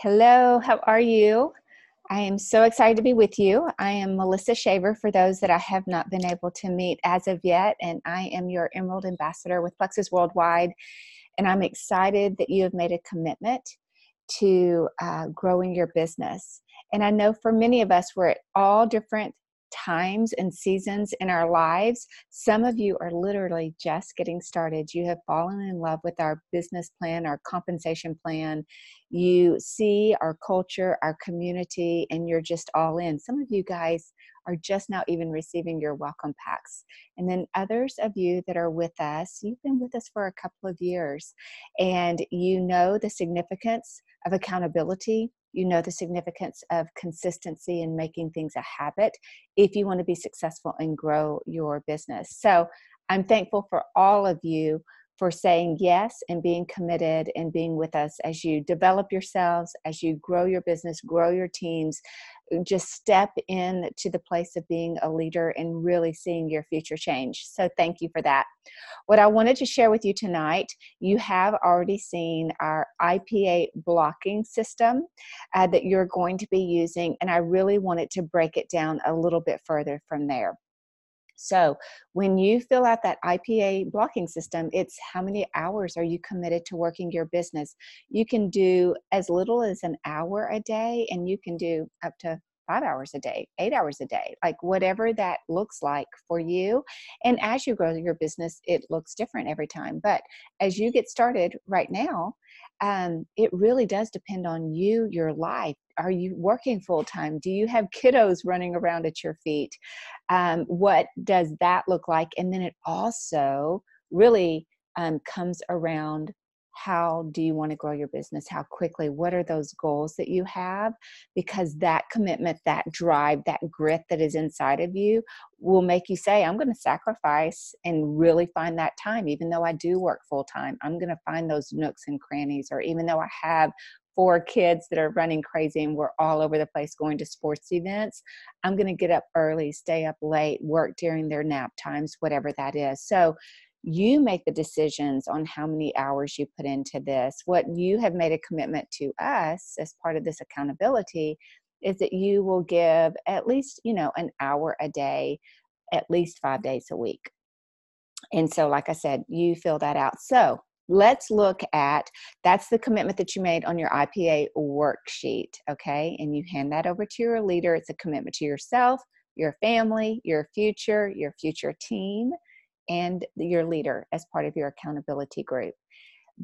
Hello, how are you? I am so excited to be with you. I am Melissa Shaver for those that I have not been able to meet as of yet, and I am your Emerald Ambassador with Plexus Worldwide. And I'm excited that you have made a commitment to growing your business. And I know for many of us, we're at all different times and seasons in our lives. Some of you are literally just getting started. You have fallen in love with our business plan, our compensation plan. You see our culture, our community, and you're just all in. Some of you guys are just now even receiving your welcome packs. And then others of you that are with us, you've been with us for a couple of years, and you know the significance of accountability. You know the significance of consistency and making things a habit if you want to be successful and grow your business. So I'm thankful for all of you for saying yes and being committed and being with us as you develop yourselves, as you grow your business, grow your teams. Just step in to the place of being a leader and really seeing your future change. So thank you for that. What I wanted to share with you tonight, you have already seen our IPA blocking system that you're going to be using, and I really wanted to break it down a little bit further from there. So when you fill out that IPA blocking system, it's how many hours are you committed to working your business. You can do as little as an hour a day, and you can do up to 5 hours a day, 8 hours a day, like whatever that looks like for you. And as you grow your business, it looks different every time. But as you get started right now, it really does depend on you, your life. Are you working full time? Do you have kiddos running around at your feet? What does that look like? And then it also really comes around, how do you want to grow your business? How quickly? What are those goals that you have? Because that commitment, that drive, that grit that is inside of you will make you say, I'm going to sacrifice and really find that time. Even though I do work full time, I'm going to find those nooks and crannies. Or even though I have 4 kids that are running crazy and we're all over the place going to sports events, I'm going to get up early, stay up late, work during their nap times, whatever that is. So you make the decisions on how many hours you put into this. What you have made a commitment to us as part of this accountability is that you will give at least, an hour a day, at least 5 days a week. And so, like I said, you fill that out. So let's look at, that's the commitment that you made on your IPA worksheet, okay? And you hand that over to your leader. It's a commitment to yourself, your family, your future team, and your leader as part of your accountability group.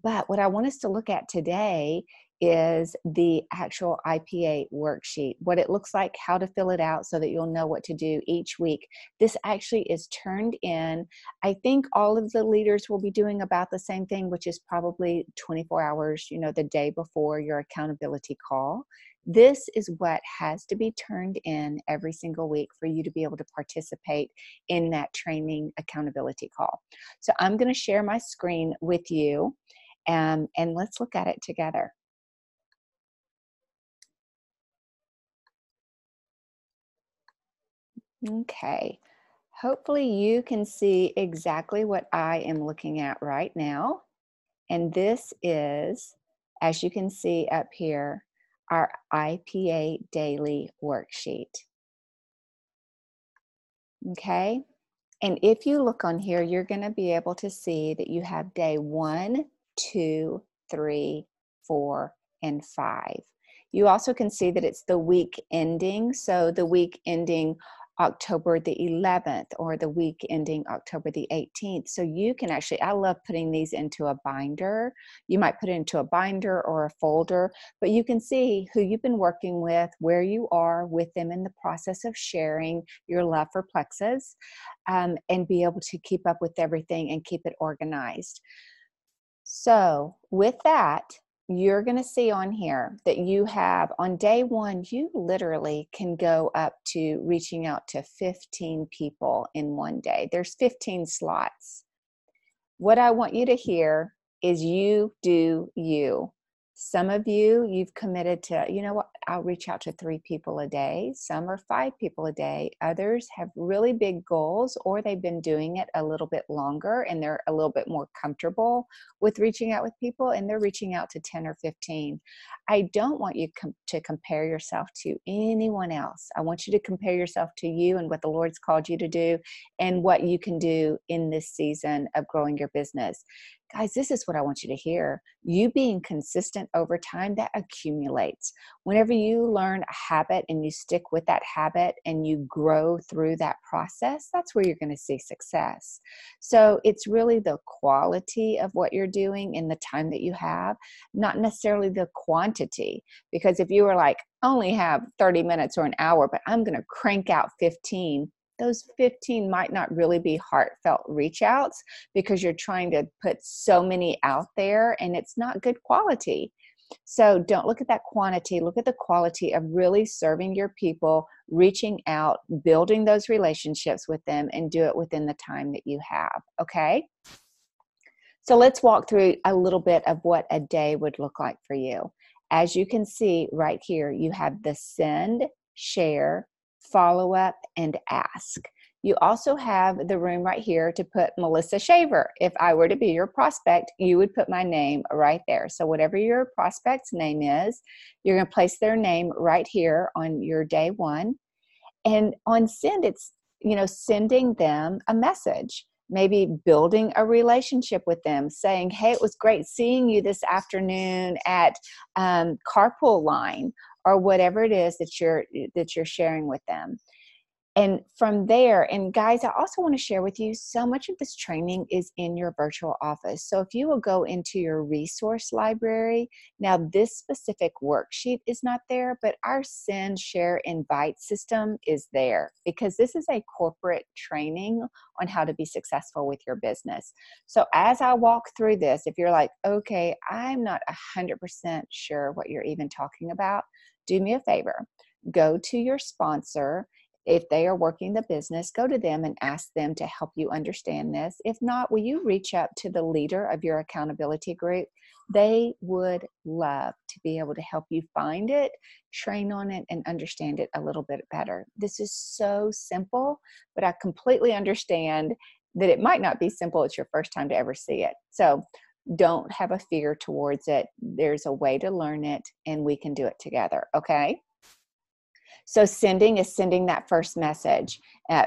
But what I want us to look at today is the actual IPA worksheet, what it looks like, how to fill it out so that you'll know what to do each week. This actually is turned in. I think all of the leaders will be doing about the same thing, which is probably 24 hours, the day before your accountability call. This is what has to be turned in every single week for you to be able to participate in that training accountability call. So I'm going to share my screen with you, and let's look at it together. Okay, hopefully you can see exactly what I am looking at right now. And this is, as you can see up here, our IPA daily worksheet. Okay, and if you look on here, you're going to be able to see that you have day 1, 2, 3, 4, and 5. You also can see that it's the week ending. So the week ending October the 11th or the week ending October the 18th. So you can actually, I love putting these into a binder. You might put it into a binder or a folder, but you can see who you've been working with, where you are with them in the process of sharing your love for Plexus, and be able to keep up with everything and keep it organized. So with that, you're going to see on here that you have, on day 1, you literally can go up to reaching out to 15 people in one day. There's 15 slots. What I want you to hear is you do you. Some of you, you've committed to, you know what, I'll reach out to 3 people a day. Some are 5 people a day. Others have really big goals, or they've been doing it a little bit longer and they're a little bit more comfortable with reaching out with people, and they're reaching out to 10 or 15. I don't want you to compare yourself to anyone else. I want you to compare yourself to you and what the Lord's called you to do and what you can do in this season of growing your business. Guys, this is what I want you to hear. You being consistent over time, that accumulates. Whenever you learn a habit and you stick with that habit and you grow through that process, that's where you're going to see success. So it's really the quality of what you're doing in the time that you have, not necessarily the quantity. Because if you were like, only have 30 minutes or an hour, but I'm going to crank out 15, those 15 might not really be heartfelt reach outs because you're trying to put so many out there and it's not good quality. So don't look at that quantity, look at the quality of really serving your people, reaching out, building those relationships with them, and do it within the time that you have. Okay. So let's walk through a little bit of what a day would look like for you. As you can see right here, you have the send, share, follow up, and ask. You also have the room right here to put Melissa Shaver. If I were to be your prospect, you would put my name right there. So whatever your prospect's name is, you're going to place their name right here on your day one. And on send, it's, sending them a message, maybe building a relationship with them, saying, hey, it was great seeing you this afternoon at Carpool Line, or whatever it is that you're sharing with them. And from there, and guys, I also want to share with you, so much of this training is in your virtual office. So if you will go into your resource library, now this specific worksheet is not there, but our send, share, invite system is there, because this is a corporate training on how to be successful with your business. So as I walk through this, if you're like, okay, I'm not 100% sure what you're even talking about, do me a favor, go to your sponsor. If they are working the business, go to them and ask them to help you understand this. If not, will you reach out to the leader of your accountability group? They would love to be able to help you find it, train on it, and understand it a little bit better. This is so simple, but I completely understand that it might not be simple. It's your first time to ever see it. So don't have a fear towards it. There's a way to learn it, and we can do it together, okay? So sending is sending that first message,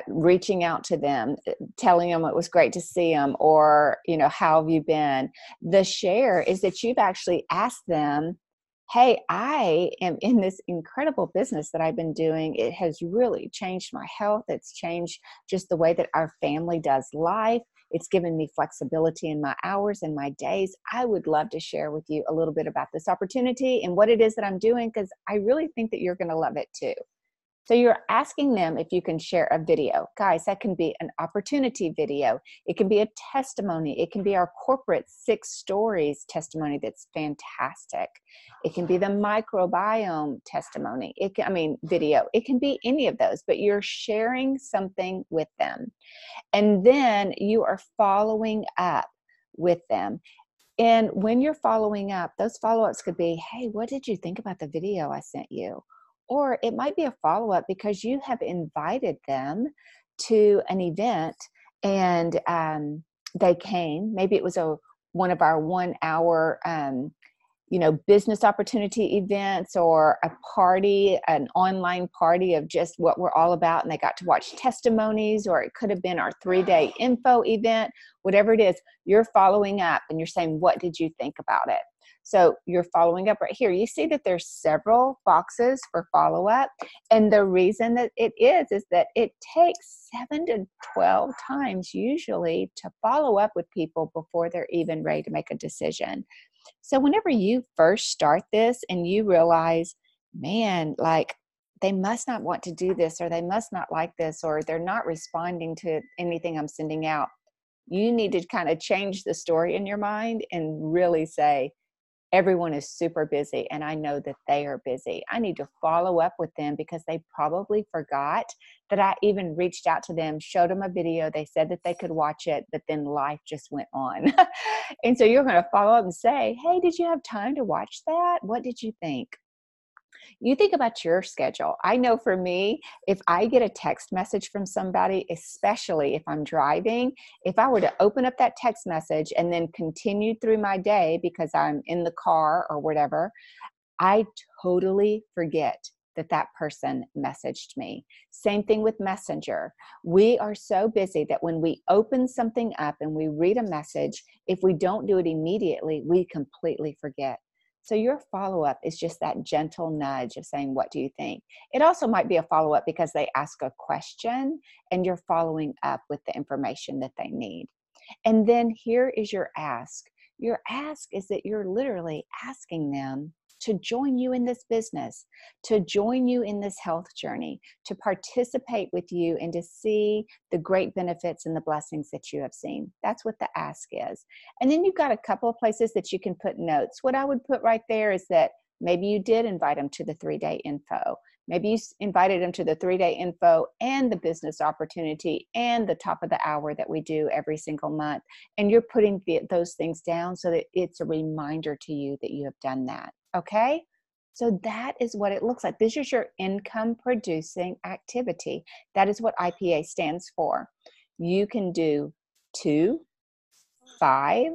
reaching out to them, telling them it was great to see them, or, how have you been? The share is that you've actually asked them, hey, I am in this incredible business that I've been doing. It has really changed my health. It's changed just the way that our family does life. It's given me flexibility in my hours and my days. I would love to share with you a little bit about this opportunity and what it is that I'm doing, because I really think that you're going to love it too. So you're asking them if you can share a video. Guys, that can be an opportunity video. It can be a testimony. It can be our corporate 6 stories testimony that's fantastic. It can be the microbiome testimony. Video. It can be any of those, but you're sharing something with them. And then you are following up with them. And when you're following up, those follow-ups could be, hey, what did you think about the video I sent you? Or it might be a follow-up because you have invited them to an event and they came. Maybe it was one of our 1-hour business opportunity events, or a party, an online party of just what we're all about, and they got to watch testimonies, or it could have been our 3-day info event. Whatever it is, you're following up and you're saying, what did you think about it? So you're following up right here. You see that there's several boxes for follow-up. And the reason that it is that it takes 7 to 12 times usually to follow up with people before they're even ready to make a decision. So whenever you first start this and you realize, man, like they must not want to do this, or they must not like this, or they're not responding to anything I'm sending out, you need to kind of change the story in your mind and really say, everyone is super busy and I know that they are busy. I need to follow up with them because they probably forgot that I even reached out to them, showed them a video. They said that they could watch it, but then life just went on. And so you're going to follow up and say, hey, did you have time to watch that? What did you think? You think about your schedule. I know for me, if I get a text message from somebody, especially if I'm driving, if I were to open up that text message and then continue through my day because I'm in the car or whatever, I totally forget that that person messaged me. Same thing with Messenger. We are so busy that when we open something up and we read a message, if we don't do it immediately, we completely forget. So your follow-up is just that gentle nudge of saying, what do you think? It also might be a follow-up because they ask a question and you're following up with the information that they need. And then here is your ask. Your ask is that you're literally asking them to join you in this business, to join you in this health journey, to participate with you and to see the great benefits and the blessings that you have seen. That's what the ask is. And then you've got a couple of places that you can put notes. What I would put right there is that maybe you did invite them to the 3-day info. Maybe you invited them to the 3-day info and the business opportunity and the top of the hour that we do every single month. And you're putting those things down so that it's a reminder to you that you have done that. Okay? So that is what it looks like. This is your income producing activity. That is what IPA stands for. You can do 2, 5,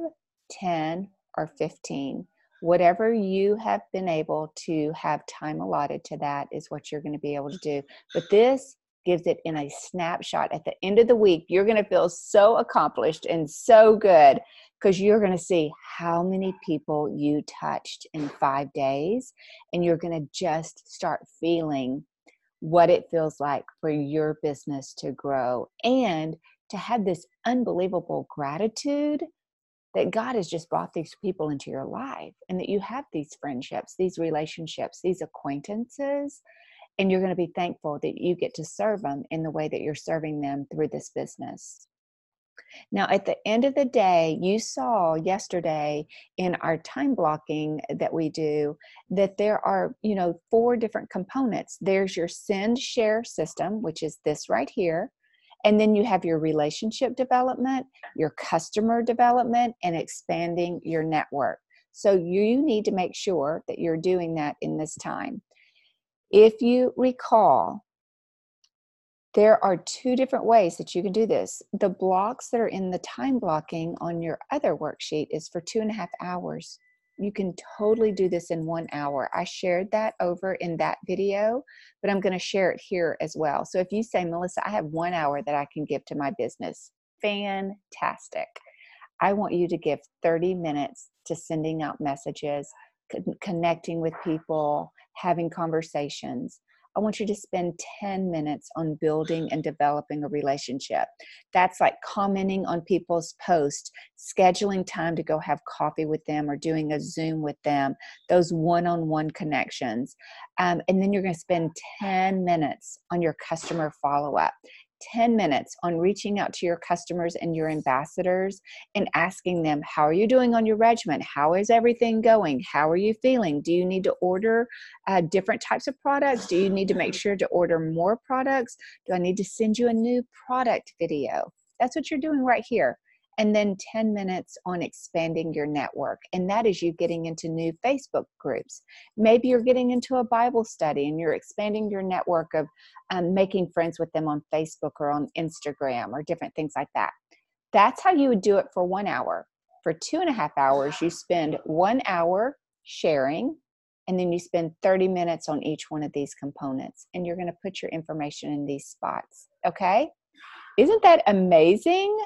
10, or 15. Whatever you have been able to have time allotted to that is what you're going to be able to do. But this gives it in a snapshot. At the end of the week, you're going to feel so accomplished and so good because you're going to see how many people you touched in 5 days. And you're going to just start feeling what it feels like for your business to grow and to have this unbelievable gratitude that God has just brought these people into your life and that you have these friendships, these relationships, these acquaintances, and you're going to be thankful that you get to serve them in the way that you're serving them through this business. Now, at the end of the day, you saw yesterday in our time blocking that we do that there are, 4 different components. There's your send share system, which is this right here. And then you have your relationship development, your customer development, and expanding your network. So you need to make sure that you're doing that in this time. If you recall, there are 2 different ways that you can do this. The blocks that are in the time blocking on your other worksheet is for 2.5 hours. You can totally do this in 1 hour. I shared that over in that video, but I'm going to share it here as well. So if you say, Melissa, I have 1 hour that I can give to my business, fantastic. I want you to give 30 minutes to sending out messages, connecting with people, having conversations. I want you to spend 10 minutes on building and developing a relationship. That's like commenting on people's posts, scheduling time to go have coffee with them or doing a Zoom with them, those one-on-one connections. And then you're going to spend 10 minutes on your customer follow-up. 10 minutes on reaching out to your customers and your ambassadors and asking them, how are you doing on your regimen? How is everything going? How are you feeling? Do you need to order different types of products? Do you need to make sure to order more products? Do I need to send you a new product video? That's what you're doing right here. And then 10 minutes on expanding your network. And that is you getting into new Facebook groups. Maybe you're getting into a Bible study and you're expanding your network of making friends with them on Facebook or on Instagram or different things like that. That's how you would do it for 1 hour. For 2.5 hours, you spend 1 hour sharing, and then you spend 30 minutes on each one of these components. And you're going to put your information in these spots. Okay? Isn't that amazing?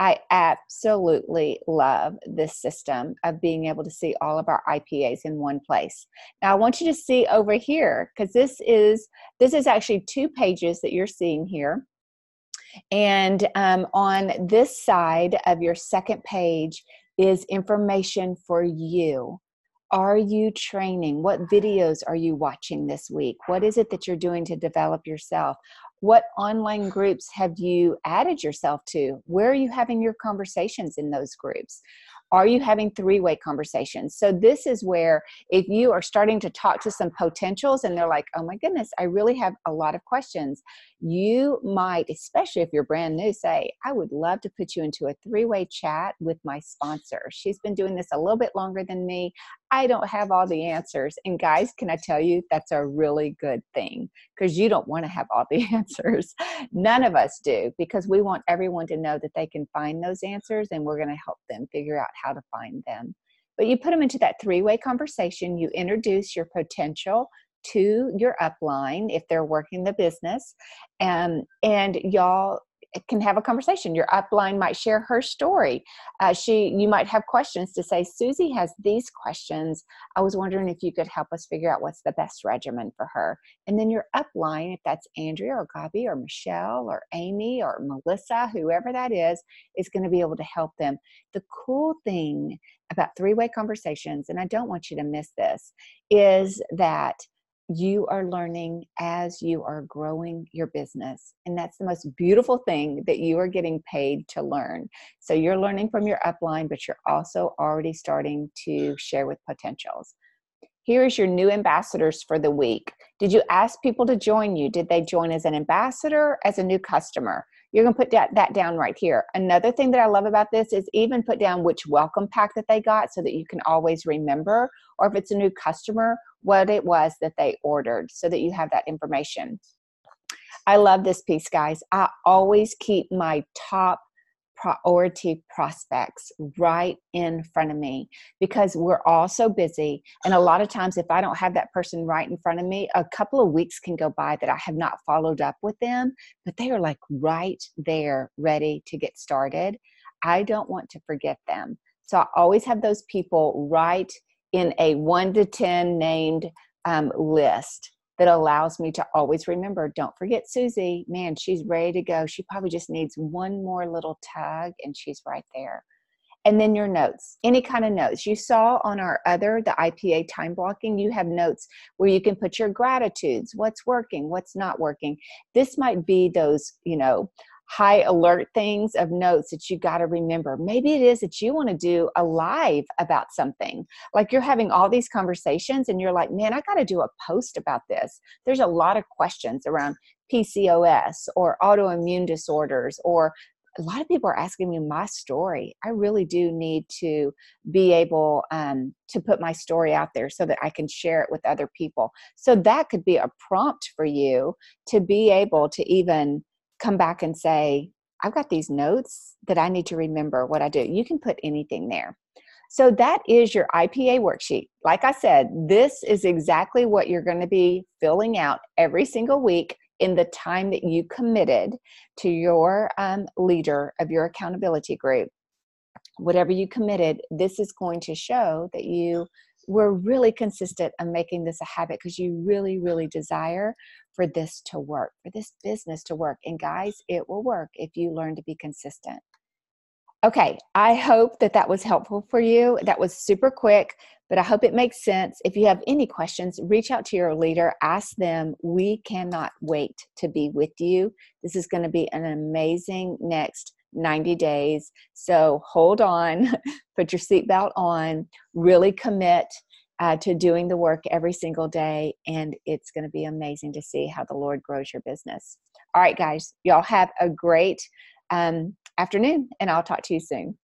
I absolutely love this system of being able to see all of our IPAs in one place. Now I want you to see over here, because this is actually 2 pages that you're seeing here. And on this side of your second page is information for you. Are you training? What videos are you watching this week? What is it that you're doing to develop yourself? What online groups have you added yourself to? Where are you having your conversations in those groups? Are you having three-way conversations? So this is where if you are starting to talk to some potentials and they're like, oh my goodness, I really have a lot of questions, you might, especially if you're brand new, say, I would love to put you into a three-way chat with my sponsor. She's been doing this a little bit longer than me. I don't have all the answers. And guys, can I tell you, that's a really good thing, because you don't want to have all the answers. None of us do, because we want everyone to know that they can find those answers, and we're going to help them figure out how to find them. But you put them into that three-way conversation. You introduce your potential to your upline if they're working the business, and y'all can have a conversation. Your upline might share her story. You might have questions to say, Susie has these questions. I was wondering if you could help us figure out what's the best regimen for her. And then your upline, if that's Andrea or Gabi or Michelle or Amy or Melissa, whoever that is going to be able to help them. The cool thing about three-way conversations, and I don't want you to miss this, is that you are learning as you are growing your business. And that's the most beautiful thing, that you are getting paid to learn. So you're learning from your upline, but you're also already starting to share with potentials. Here's your new ambassadors for the week. Did you ask people to join you? Did they join as an ambassador, as a new customer? You're going to put that down right here. Another thing that I love about this is even put down which welcome pack that they got, so that you can always remember, or if it's a new customer, what it was that they ordered, so that you have that information. I love this piece, guys. I always keep my top priority prospects right in front of me, because we're all so busy. And a lot of times, if I don't have that person right in front of me, a couple of weeks can go by that I have not followed up with them, but they are like right there, ready to get started. I don't want to forget them. So I always have those people right in a 1 to 10 named list that allows me to always remember, don't forget Susie. Man, she's ready to go. She probably just needs one more little tug, and she's right there. And then your notes, any kind of notes. You saw on the IPA time blocking, you have notes where you can put your gratitudes, what's working, what's not working. This might be those, high alert things of notes that you got to remember. Maybe it is that you want to do a live about something. Like you're having all these conversations and you're like, man, I got to do a post about this. There's a lot of questions around PCOS or autoimmune disorders, or a lot of people are asking me my story. I really do need to be able to put my story out there so that I can share it with other people. So that could be a prompt for you to be able to even come back and say, I've got these notes that I need to remember what I do. You can put anything there. So that is your IPA worksheet. Like I said, this is exactly what you're going to be filling out every single week in the time that you committed to your leader of your accountability group. Whatever you committed, this is going to show that you were really consistent on making this a habit, because you really, really desire for this to work, for this business to work. And guys, it will work if you learn to be consistent. Okay, I hope that was helpful for you. That was super quick, but I hope it makes sense. If you have any questions, reach out to your leader, ask them. We cannot wait to be with you. This is going to be an amazing next 90 days. So hold on, put your seatbelt on, really commit to doing the work every single day. And it's going to be amazing to see how the Lord grows your business. All right, guys, y'all have a great afternoon, and I'll talk to you soon.